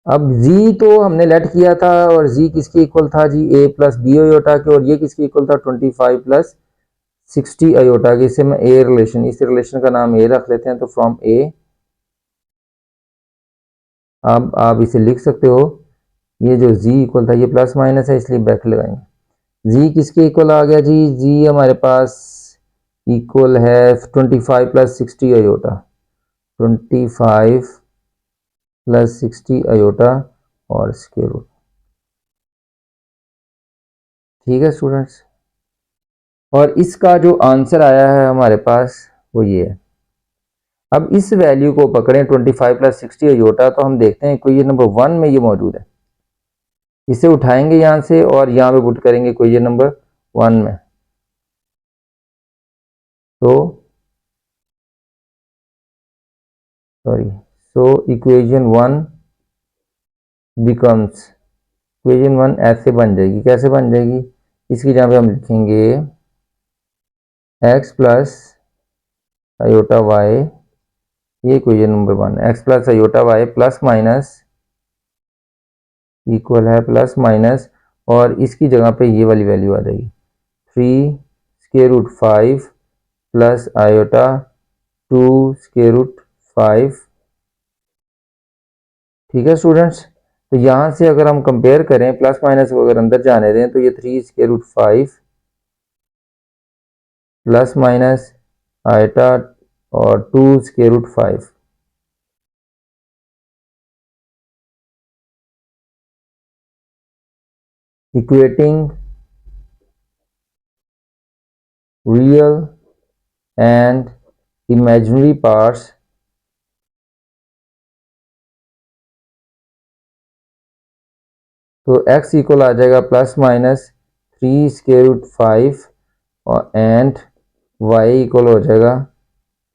अब जी तो हमने लेट किया था और जी किसके इक्वल था जी, ए प्लस बी आयोटा के, और ये किसके इक्वल था 25 प्लस 60 आयोटा के। इससे मैं ए रिलेशन, इस रिलेशन का नाम ए रख लेते हैं। तो फ्रॉम ए, अब आप इसे लिख सकते हो, ये जो जी इक्वल था ये प्लस माइनस है इसलिए ब्रैकेट लगाएंगे। जी किसके इक्वल आ गया जी, जी हमारे पास इक्वल है 25 प्लस 60 आयोटा, 25 प्लस 60 आयोटा और स्क्वायर रूट। ठीक है स्टूडेंट्स, और इसका जो आंसर आया है हमारे पास वो ये है। अब इस वैल्यू को पकड़ें 25 प्लस 60 आयोटा, तो हम देखते हैं क्वेश्चन नंबर 1 में ये मौजूद है। इसे उठाएंगे यहाँ से और यहाँ पे पुट करेंगे क्वेश्चन नंबर 1 में। तो sorry, so equation 1 becomes, equation 1 ऐसे बन जाएगी। कैसे बन जाएगी, इसकी जगह पे हम लिखेंगे x प्लस आयोटा वाई, ये equation number 1, x plus iota Y plus minus equal है प्लस माइनस, और इसकी जगह पे ये वाली वैल्यू आ जाएगी 3√5 प्लस आयोटा 2√5। ठीक है स्टूडेंट्स, तो यहाँ से अगर हम कंपेयर करें, प्लस माइनस को अगर अंदर जाने दें, तो ये 3√5 प्लस माइनस आयोटा और 2√5, equating real and imaginary parts, तो x इक्वल आ जाएगा प्लस माइनस 3√5 और एंड y इक्वल हो जाएगा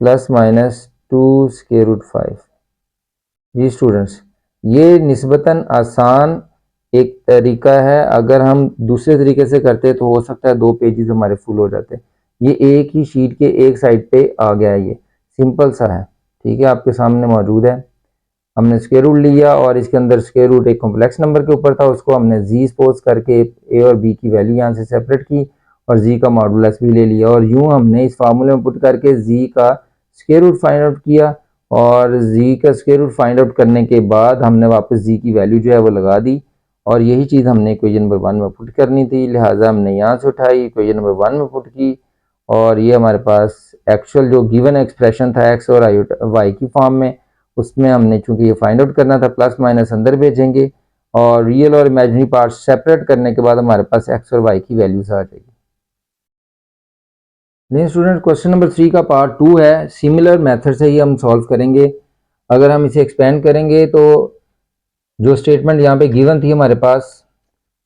प्लस माइनस 2√5। जी स्टूडेंट्स, ये निस्बतन आसान एक तरीका है। अगर हम दूसरे तरीके से करते तो हो सकता है 2 पेजेस हमारे फुल हो जाते। ये एक ही शीट के एक साइड पे आ गया है, ये सिंपल सा है। ठीक है, आपके सामने मौजूद है। हमने स्क्वायर रूट लिया और इसके अंदर स्क्वायर रूट एक कॉम्प्लेक्स नंबर के ऊपर था, उसको हमने जी सपोज करके ए और बी की वैल्यू यहाँ से सेपरेट की और जी का मॉडुलस भी ले लिया, और यूं हमने इस फार्मूले में पुट करके जी का स्क्वायर रूट फाइंड आउट किया, और जी का स्क्वायर रूट फाइंड आउट करने के बाद हमने वापस जी की वैल्यू जो है वो लगा दी, और यही चीज़ हमने इक्वेशन नंबर 1 में पुट करनी थी। लिहाजा हमने यहाँ से उठाई, इक्वेशन नंबर 1 में पुट की, और ये हमारे पास एक्चुअल जो गिवन एक्सप्रेशन था एक्स और वाई की फॉर्म में, उसमें हमने चूंकि ये फाइंड आउट करना था, प्लस माइनस अंदर भेजेंगे और रियल और इमेजिनरी पार्ट सेपरेट करने के बाद हमारे पास एक्स और वाई की वैल्यूज आ जाएगी। लेकिन स्टूडेंट क्वेश्चन नंबर 3 का पार्ट 2 है, सिमिलर मेथड से ही हम सॉल्व करेंगे। अगर हम इसे एक्सपेंड करेंगे तो जो स्टेटमेंट यहाँ पे गिवन थी हमारे पास,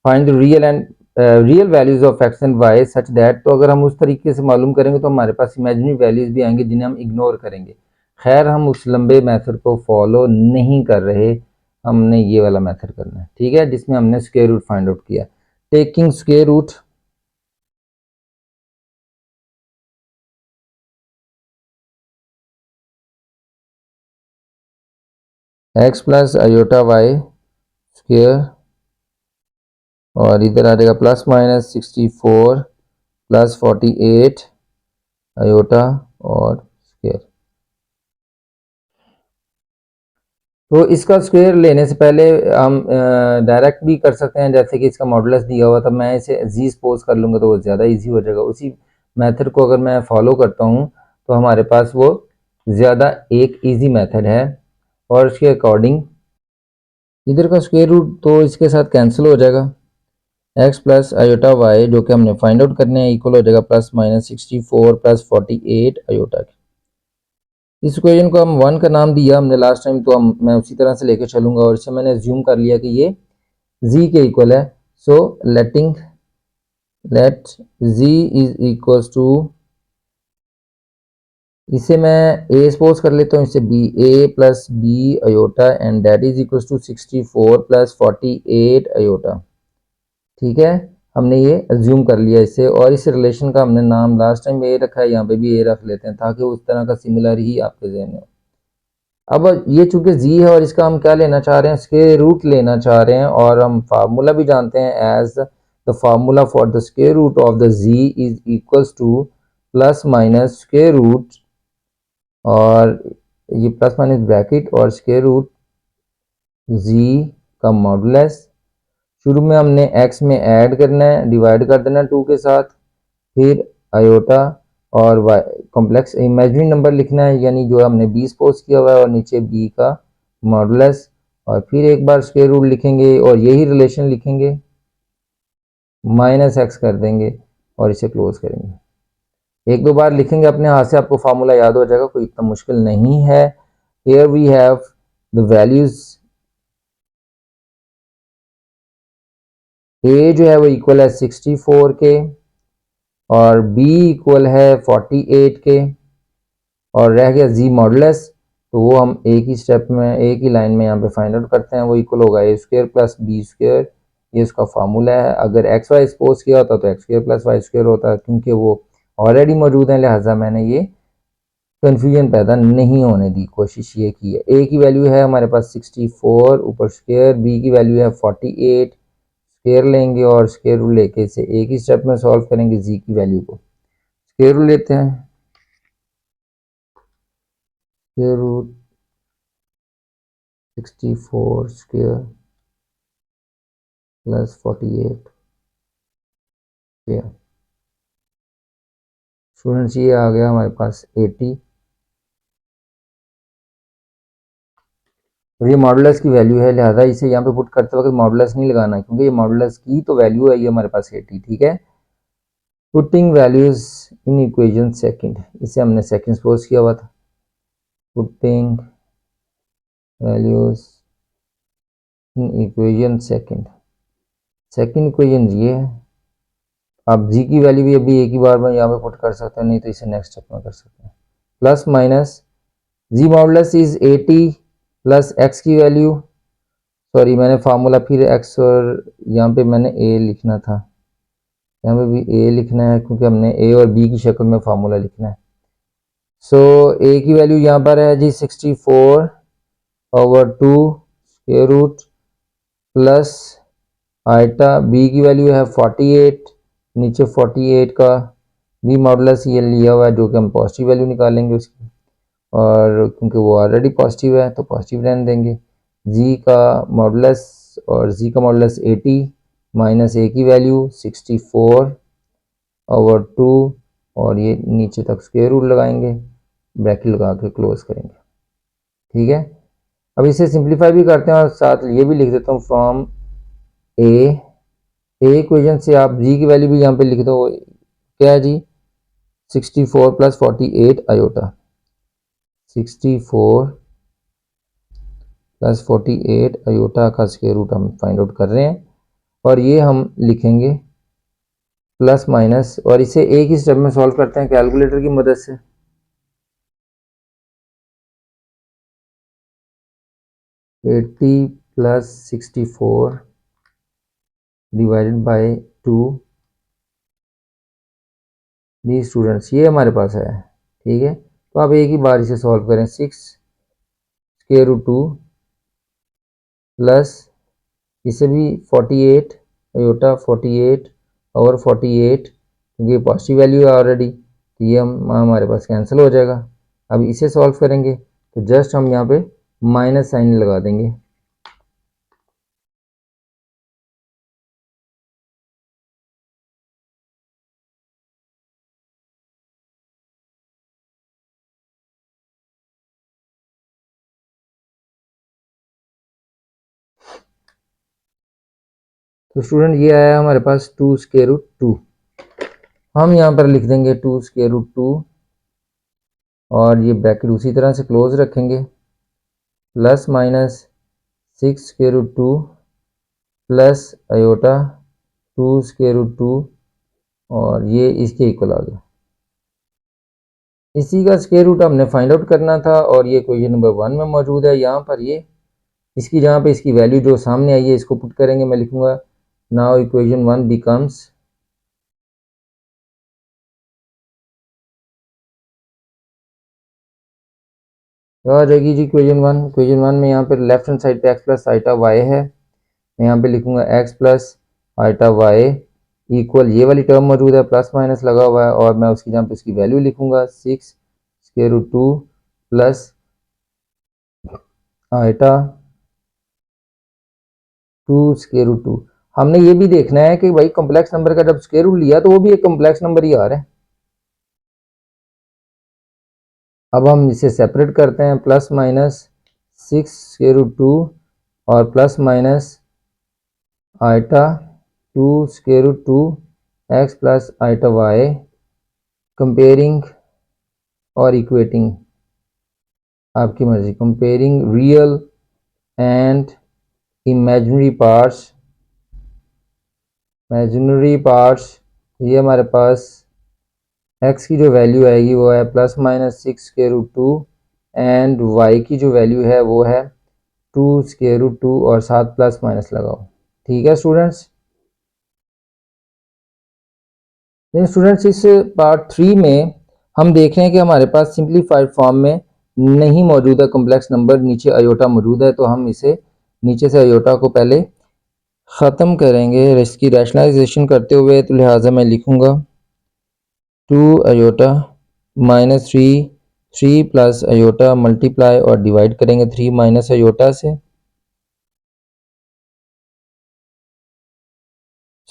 find the real and real values of X and Y such that, तो अगर हम उस तरीके से मालूम करेंगे तो हमारे पास इमेजिनरी वैल्यूज भी आएंगे जिन्हें हम इग्नोर करेंगे। खैर हम उस लंबे मेथड को फॉलो नहीं कर रहे, हमने ये वाला मेथड करना है। ठीक है, जिसमें हमने स्क्वायर रूट फाइंड आउट किया, taking square root x plus iota y square, और इधर आ जाएगा प्लस माइनस 64 प्लस 48 आयोटा और स्क्वायर। तो इसका स्क्वायर लेने से पहले हम डायरेक्ट भी कर सकते हैं, जैसे कि इसका मॉडुलस दिया हुआ था, मैं इसे जी सपोज कर लूँगा तो वो ज़्यादा इजी हो जाएगा। उसी मेथड को अगर मैं फॉलो करता हूँ तो हमारे पास वो ज़्यादा एक इजी मेथड है, और इसके अकॉर्डिंग इधर का स्क्वायर रूट तो इसके साथ कैंसिल हो जाएगा। एक्स प्लस आयोटा वाई जो कि हमने फाइंड आउट करने हैं इक्वल हो जाएगा प्लस माइनस 64 प्लस 48 आयोटा के। इस इक्वेशन को हम 1 का नाम दिया हमने लास्ट टाइम, तो मैं उसी तरह से लेके चलूंगा, और इससे मैंने ज्यूम कर लिया कि ये z के इक्वल है। So let z is equals to, इसे मैं a सपोज कर लेता हूँ, इसे b, a plus b iota and that is equals to 64 plus 48 iota. ठीक है, हमने ये एज्यूम कर लिया इससे, और इस रिलेशन का हमने नाम लास्ट टाइम ए रखा है, यहाँ पे भी ए रख लेते हैं ताकि उस तरह का सिमिलर ही आपके जहन में हो। अब ये चूंकि जी है और इसका हम क्या लेना चाह रहे हैं, स्क्वायर रूट लेना चाह रहे हैं, और हम फार्मूला भी जानते हैं as the formula for the square root of the z is equals to plus minus square root, और ये प्लस माइनस ब्रैकेट और स्क्वायर रूट जी का मॉडुलस। शुरू में हमने x में ऐड करना है, डिवाइड कर देना 2 के साथ, फिर आयोटा और y कॉम्प्लेक्स इमेजिनरी नंबर लिखना है, यानी जो हमने b सपोज किया हुआ है, और नीचे b का मॉडुलस, और फिर एक बार स्क्वायर रूट लिखेंगे और यही रिलेशन लिखेंगे, माइनस x कर देंगे और इसे क्लोज करेंगे। एक दो बार लिखेंगे अपने हाथ से, आपको फार्मूला याद हो जाएगा, कोई इतना मुश्किल नहीं है। Here we have the values, a जो है वो इक्वल है 64 के, और b इक्वल है 48 के, और रह गया z मॉडुलस, तो वो हम एक ही स्टेप में, एक ही लाइन में यहाँ पे फाइंड आउट करते हैं। वो इक्वल होगा a square plus b square, ये उसका फार्मूला है। अगर एक्स वाई सपोज किया होता तो x square plus y square होता, क्योंकि वो ऑलरेडी मौजूद है, लिहाजा मैंने ये कन्फ्यूजन पैदा नहीं होने दी, कोशिश ये की है। a की वैल्यू है हमारे पास 64 ऊपर स्क्वायर, b की वैल्यू है 48, स्क्वायर लेंगे और स्क्वायर रूट लेके इसे एक ही स्टेप में सॉल्व करेंगे। जी की वैल्यू को स्क्वायर रूट लेते हैं, square root 64 square plus 48 square. Students ये आ गया हमारे पास 80, और ये मॉडुलस की वैल्यू है, लिहाजा इसे यहाँ पे पुट करते वक्त मॉडुलस नहीं लगाना, क्योंकि ये मॉडुलस की तो वैल्यू है, ये हमारे पास 80, ठीक है। Putting values in equation second, इसे हमने सेकंड सपोज किया हुआ था। Putting values in equation second, second equation ये है। आप जी की वैल्यू भी अभी एक ही बार में यहाँ पे पुट कर सकते हैं, नहीं तो इसे नेक्स्ट स्टेप में कर सकते हैं। Plus minus ji modulus is 80 plus x की वैल्यू, सॉरी मैंने फार्मूला फिर एक्स, और यहाँ पे मैंने ए लिखना था, यहाँ पे भी ए लिखना है क्योंकि हमने ए और बी की शक्ल में फार्मूला लिखना है। सो ए की वैल्यू यहाँ पर है जी 64 over 2 square root plus iota, b की वैल्यू है 48, नीचे 48 का बी मॉडुलस ये लिया हुआ है, जो कि हम पॉजिटिव वैल्यू निकालेंगे उसकी, और क्योंकि वो ऑलरेडी पॉजिटिव है तो पॉजिटिव रहने देंगे। जी का मॉडुलस, और जी का मॉडुलस 80 माइनस ए की वैल्यू 64 ओवर 2, और ये नीचे तक स्क्वायर रूट लगाएंगे, ब्रैकेट लगा के क्लोज करेंगे, ठीक है। अब इसे सिंप्लीफाई भी करते हैं और साथ ये भी लिख देता हूँ फ्रॉम ए इक्वेशन से आप जी की वैल्यू भी यहाँ पे लिख दो, क्या है जी 64 प्लस 48 आयोटा, 64 प्लस 48 आयोटा का स्क्वायर रूट हम फाइंड आउट कर रहे हैं, और ये हम लिखेंगे प्लस माइनस, और इसे एक ही स्टेप में सॉल्व करते हैं कैलकुलेटर की मदद से। Eighty plus 64 divided by 2, the students ये हमारे पास है, ठीक है। तो आप एक ही बार इसे सॉल्व करें, 6 स्क्वायर रूट 2 प्लस इसे भी 48 आयोटा 48 और 48, क्योंकि पॉजिटिव वैल्यू है ऑलरेडी, तो ये हम हमारे पास कैंसिल हो जाएगा। अब इसे सॉल्व करेंगे तो जस्ट हम यहाँ पे माइनस साइन लगा देंगे, तो स्टूडेंट ये आया हमारे पास 2 स्क्वायर रूट 2। हम यहाँ पर लिख देंगे 2 स्क्वायर रूट 2, और ये ब्रैकेट उसी तरह से क्लोज रखेंगे, plus minus 6 square root 2 plus iota 2 square root 2, और ये इसके इक्वल आ गया। इसी का स्क्वायर रूट हमने फाइंड आउट करना था, और ये क्वेश्चन नंबर 1 में मौजूद है। यहाँ पर ये इसकी जहाँ पे इसकी वैल्यू जो सामने आई है इसको पुट करेंगे, मैं लिखूंगा नाउ इक्वेशन 1 बिकम्स क्या आ जाएगी जी इक्वेशन वन में यहाँ पे लेफ्ट हैंड साइड पे एक्स प्लस आइटा वाई है, मैं यहाँ पे लिखूंगा x plus iota y equal ये वाली टर्म मौजूद है, प्लस माइनस लगा हुआ है, और मैं उसकी जहाँ पे उसकी वैल्यू लिखूंगा 6 square root 2 plus iota 2 square root 2। हमने ये भी देखना है कि भाई कॉम्प्लेक्स नंबर का जब स्क्वायर रूट लिया तो वो भी एक कॉम्प्लेक्स नंबर ही आ रहा है। अब हम इसे सेपरेट करते हैं, प्लस माइनस 6 स्क्वायर रूट 2 और plus minus iota 2 square root 2 x plus iota y, comparing और इक्वेटिंग आपकी मर्जी, comparing real and imaginary parts. ये हमारे पास x की जो वैल्यू आएगी वो है plus minus 6 square root 2 and y की जो वैल्यू है वो है 2 स्क्वायर रूट 2 और साथ प्लस माइनस लगाओ। ठीक है स्टूडेंट्स। स्टूडेंट्स इस पार्ट 3 में हम देख रहे हैं कि हमारे पास सिंप्लीफाइड फॉर्म में नहीं मौजूद है कॉम्प्लेक्स नंबर, नीचे अयोटा मौजूद है, तो हम इसे नीचे से अयोटा को पहले ख़त्म करेंगे इसकी रैशनलाइजेशन करते हुए, तो लिहाजा मैं लिखूंगा 2 iota minus 3 plus iota multiply और डिवाइड करेंगे 3 माइनस अयोटा से।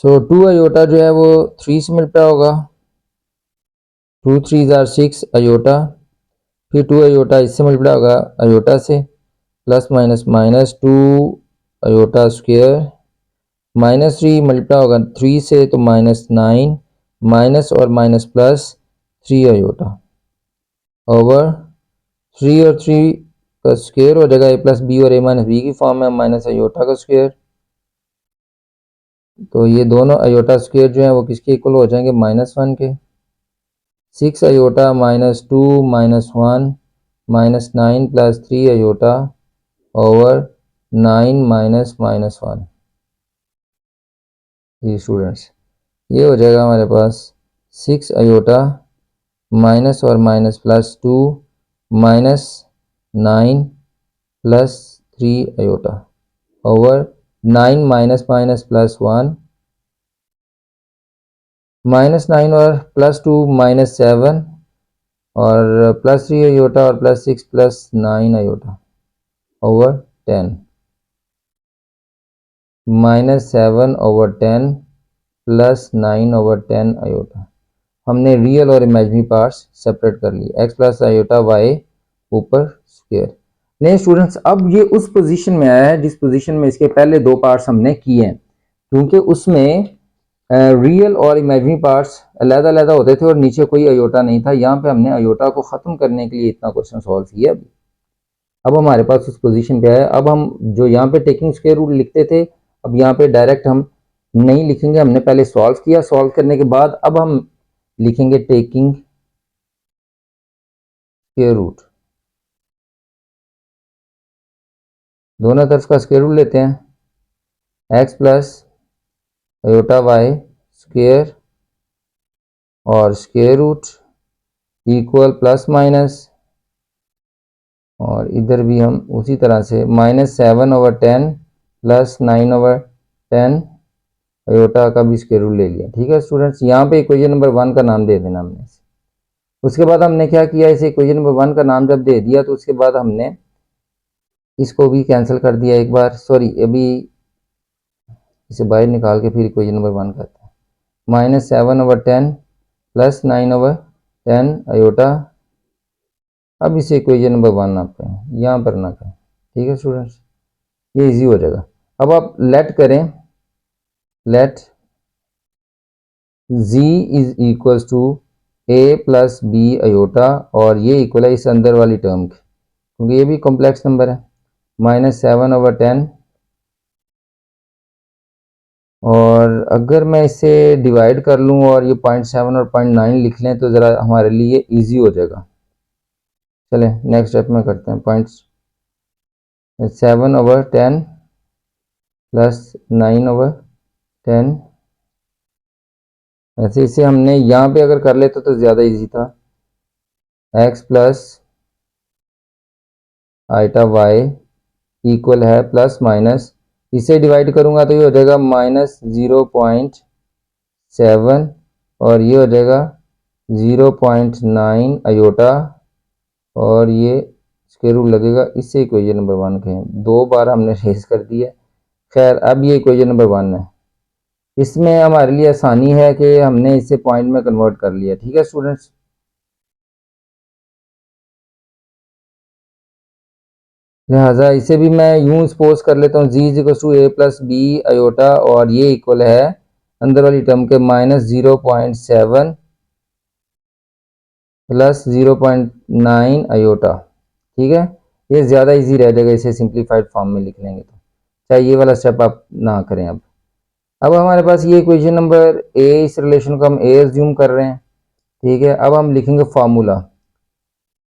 सो 2 अयोटा जो है वो 3 से मल्टीप्लाई होगा, 2 3 जार 6 अयोटा, फिर 2 अयोटा इससे मल्टीप्लाई होगा अयोटा से, plus minus minus 2 iota square, minus 3 multiply होगा 3 से तो माइनस 9, माइनस और माइनस प्लस 3 अयोटा ओवर 3 और 3 का स्क्वायर हो जाएगा, ए प्लस बी और ए माइनस बी की फॉर्म में, माइनस अयोटा का स्क्वायर, तो ये दोनों अयोटा स्क्वायर जो है वो किसके इक्वल हो जाएंगे, -1 के। 6 iota minus 2 minus 1 minus 9 plus 3 iota over 9 minus minus 1। जी स्टूडेंट्स, ये हो जाएगा हमारे पास 6 अयोटा माइनस और minus plus 2 minus 9 plus 3 iota over 9 minus minus plus 1, -9 और प्लस 2 -7 और प्लस 3 अयोटा और plus 6 plus 9 iota over 10, -7 over 10 plus 9 over 10 iota. हमने रियल और इमेजिनरी पार्ट्स सेपरेट कर लिए, x प्लस अयोटा वाई ऊपर स्क्वायर। नहीं स्टूडेंट्स, अब ये उस पोजीशन में आया है जिस पोजीशन में इसके पहले दो पार्ट्स हमने किए हैं, क्योंकि उसमें रियल और इमेजिनरी पार्ट्स अलग-अलग होते थे और नीचे कोई अयोटा नहीं था। यहाँ पे हमने अयोटा को ख़त्म करने के लिए इतना क्वेश्चन सॉल्व किया। अब हमारे पास उस पोजीशन पे है। अब हम जो यहाँ पे टेकिंग स्क्वायर रूट लिखते थे, अब यहाँ पे डायरेक्ट हम नहीं लिखेंगे, हमने पहले सॉल्व किया, सॉल्व करने के बाद अब हम लिखेंगे टेकिंग स्क्वायर रूट। दोनों तरफ का स्क्वायर रूट लेते हैं, X plus iota Y square और square root equal plus minus, और इधर भी हम उसी तरह से -7 ओवर 10 प्लस 9 ओवर 10 अयोटा का भी स्क्वायर रूट ले लिया। ठीक है स्टूडेंट्स, यहाँ पे इक्वेशन नंबर 1 का नाम दे देना हमने। उसके बाद हमने क्या किया, इसे इक्वेशन नंबर 1 का नाम जब दे दिया तो उसके बाद हमने इसको भी कैंसिल कर दिया एक बार, सॉरी अभी इसे बाहर निकाल के फिर इक्वेशन नंबर 1 करते हैं, -7 ओवर 10 प्लस 9 ओवर 10 अयोटा। अब इसे इक्वेशन नंबर 1 नापते हैं, यहाँ पर ना करें। ठीक है स्टूडेंट्स, ये इजी हो जाएगा। अब आप लेट करें, let z is equals to a plus B iota, और ये इक्वल है इस अंदर वाली टर्म की, क्योंकि ये भी कॉम्प्लेक्स नंबर है, -7 ओवर 10, और अगर मैं इसे डिवाइड कर लूँ और ये 0.7 और 0.9 लिख लें तो ज़रा हमारे लिए इजी हो जाएगा। चलें नेक्स्ट स्टेप में करते हैं, 0.7 ओवर 10 प्लस 9 ओवर 10। ऐसे इसे हमने यहाँ पे अगर कर लेते तो ज़्यादा इजी था। x plus iota y equal है प्लस माइनस, इसे डिवाइड करूँगा तो ये हो जाएगा -0.7 और ये हो जाएगा 0.9 अयोटा और ये स्क्वायर रूट लगेगा। इससे इक्वेशन नंबर 1 कहें। 2 बार हमने रेस कर दिया। खैर अब ये इक्वेशन नंबर 1 है। इसमें हमारे लिए आसानी है कि हमने इसे पॉइंट में कन्वर्ट कर लिया। ठीक है स्टूडेंट्स, लिहाजा इसे भी मैं यूं सपोज कर लेता हूँ Z equal to A plus B iota और ये इक्वल है अंदर वाली टर्म के -0.7 प्लस 0.9 अयोटा। ठीक है, ये ज़्यादा इजी रह जाएगा, इसे सिंप्लीफाइड फॉर्म में लिख लेंगे तो चाहे ये वाला स्टेप आप ना करें। अब हमारे पास ये इक्वेशन नंबर ए, इस रिलेशन को हम ए एज्यूम कर रहे हैं। ठीक है, अब हम लिखेंगे फार्मूला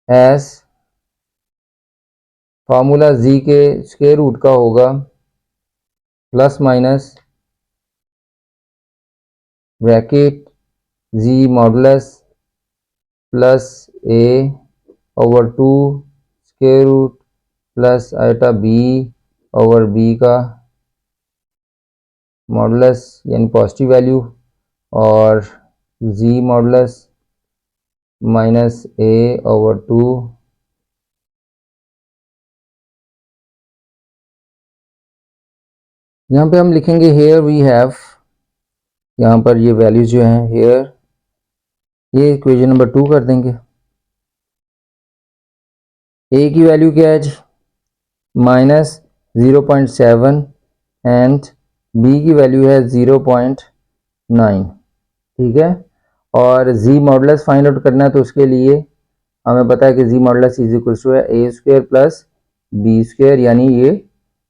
एस, फार्मूला जी के स्क्वायर रूट का होगा plus minus bracket Z modulus plus A over 2 square root plus iota B over B का मॉडुलस यानी पॉजिटिव वैल्यू और Z modulus minus A over 2 यहाँ पे हम लिखेंगे हेयर वी हैव, यहाँ पर ये वैल्यू जो है हेयर, ये इक्वेशन नंबर 2 कर देंगे। ए की वैल्यू क्या है जी -0.7 एंड बी की वैल्यू है 0.9। ठीक है, और जी मॉडुलस फाइंड आउट करना है तो उसके लिए हमें पता है कि जी मॉडुलस इज इक्वल टू है ए स्क्वायर प्लस बी स्क्वायर, यानी ये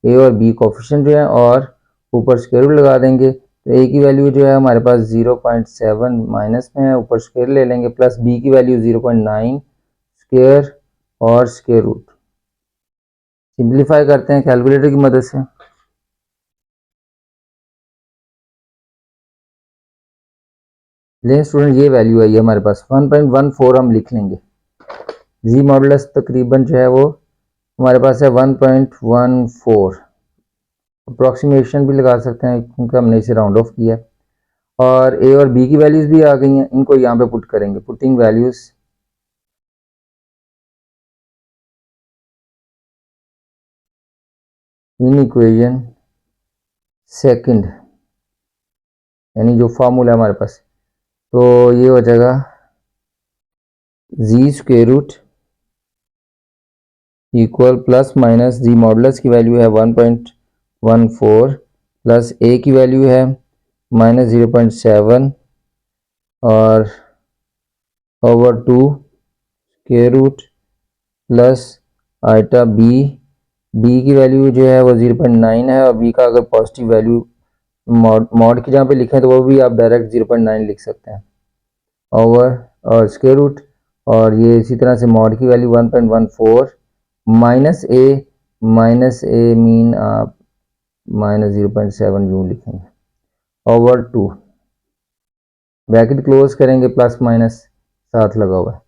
ए और बी कोफिशिएंट जो है और ऊपर स्क्वायर रूट लगा देंगे तो ए की वैल्यू जो है हमारे पास 0.7 माइनस में है, ऊपर स्क्वायर ले लेंगे प्लस बी की वैल्यू 0.9 स्क्वायर और स्क्वायर रूट। सिंप्लीफाई करते हैं कैलकुलेटर की मदद से। लेकिन स्टूडेंट ये वैल्यू है ये हमारे पास 1.14 हम लिख लेंगे। जी मॉडुलस तकरीबन जो है वो हमारे पास है 1.14, अप्रॉक्सीमेशन भी लगा सकते हैं क्योंकि हमने इसे राउंड ऑफ किया है। और ए और बी की वैल्यूज़ भी आ गई हैं, इनको यहाँ पे पुट करेंगे, putting values in equation second, यानी जो फार्मूला है हमारे पास, तो ये हो जाएगा Z square root equal plus minus जी मॉडुलस की वैल्यू है 1.14 प्लस ए की वैल्यू है -0.7 और over 2 square root plus iota B, B की वैल्यू जो है वो 0.9 है और बी का अगर पॉजिटिव वैल्यू मॉड की जहाँ पे लिखें तो वो भी आप डायरेक्ट 0.9 लिख सकते हैं ओवर और स्क्वायर रूट, और ये इसी तरह से मॉड की वैल्यू 1.14 माइनस ए मीन आप -0.7 यूँ लिखेंगे ओवर 2, ब्रैकेट क्लोज करेंगे प्लस माइनस साथ लगा हुआ है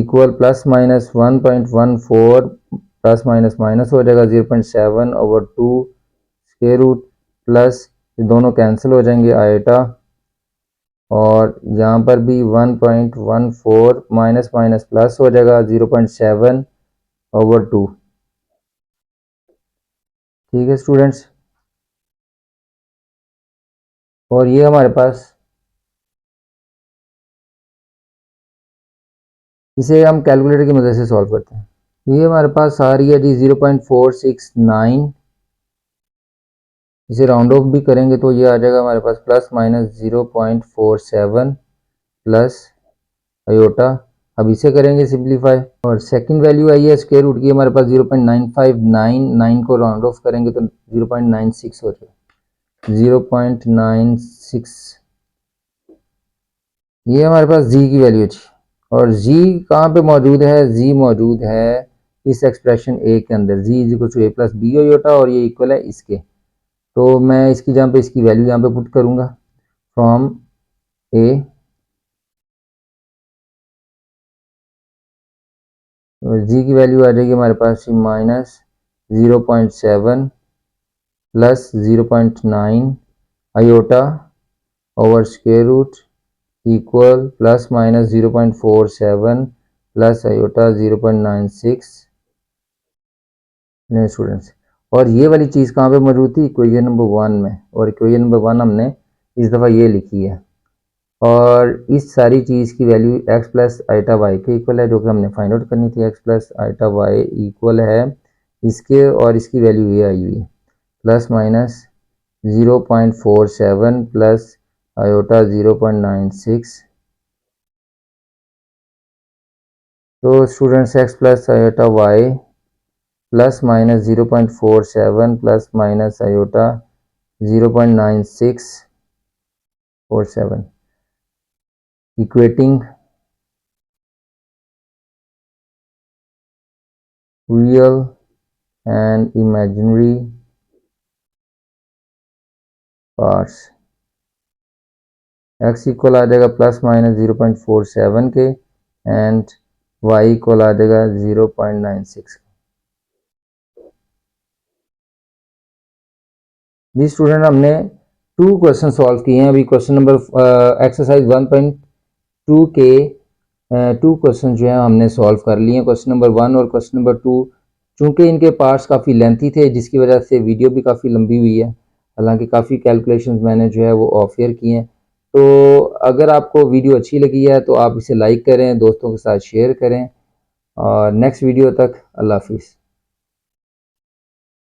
equal plus minus 1.14 plus minus minus हो जाएगा 0.7 ओवर 2 स्क्वायर रूट प्लस ये दोनों कैंसिल हो जाएंगे आइटा और यहाँ पर भी 1.14 माइनस माइनस प्लस हो जाएगा 0.7 ओवर 2। ठीक है स्टूडेंट्स, और ये हमारे पास, इसे हम कैलकुलेटर की मदद से सॉल्व करते हैं। ये हमारे पास आ रही है जी 0.469, इसे राउंड ऑफ भी करेंगे तो ये आ जाएगा हमारे पास प्लस माइनस 0.47 प्लस अयोटा। अब इसे करेंगे सिंप्लीफाई और सेकंड वैल्यू आई है स्क्वायर रूट की हमारे पास 0.9599 को राउंड ऑफ करेंगे तो 0.96 हो जाएगा 0.96। ये हमारे पास जी की वैल्यू थी और जी कहाँ पे मौजूद है, जी मौजूद है इस एक्सप्रेशन ए के अंदर, Z is equal to A plus B iota और ये इक्वल है इसके। तो मैं इसकी जहाँ पे इसकी वैल्यू यहाँ पे पुट करूँगा फ्रॉम ए, जी की वैल्यू आ जाएगी हमारे पास -0.7 plus 0.9 iota over square root equal plus minus 0.47 plus iota 0.96 students. और ये वाली चीज़ कहाँ पे मौजूद थी? इक्वेशन नंबर 1 में, और इक्वेशन नंबर 1 हमने इस दफ़ा ये लिखी है, और इस सारी चीज़ की value x plus iota y के इक्वल है, जो कि हमने फाइंड आउट करनी थी। x plus iota y equal है इसके, और इसकी वैल्यू ये आई हुई है प्लस माइनस 0.47 प्लस आयोटा 0.96। तो students x plus iota Y plus minus 0.47 plus minus iota 0.9647 equating real and imaginary parts। x equal आ जाएगा प्लस माइनस 0.47 के, एंड y इक्वल आ जाएगा 0.96। जी स्टूडेंट, हमने 2 क्वेश्चन सॉल्व किए हैं अभी। क्वेश्चन नंबर एक्सरसाइज 1.2 के 2 क्वेश्चन जो है हमने सॉल्व कर लिए हैं। क्वेश्चन नंबर 1 और क्वेश्चन नंबर 2, चूँकि इनके पार्ट्स काफ़ी लेंथी थे, जिसकी वजह से वीडियो भी काफ़ी लंबी हुई है। हालांकि काफ़ी कैलकुलेशंस मैंने जो है वो ऑफ एयर किए हैं। तो अगर आपको वीडियो अच्छी लगी है तो आप इसे लाइक करें, दोस्तों के साथ शेयर करें, और नेक्स्ट वीडियो तक अल्लाह हाफिज़।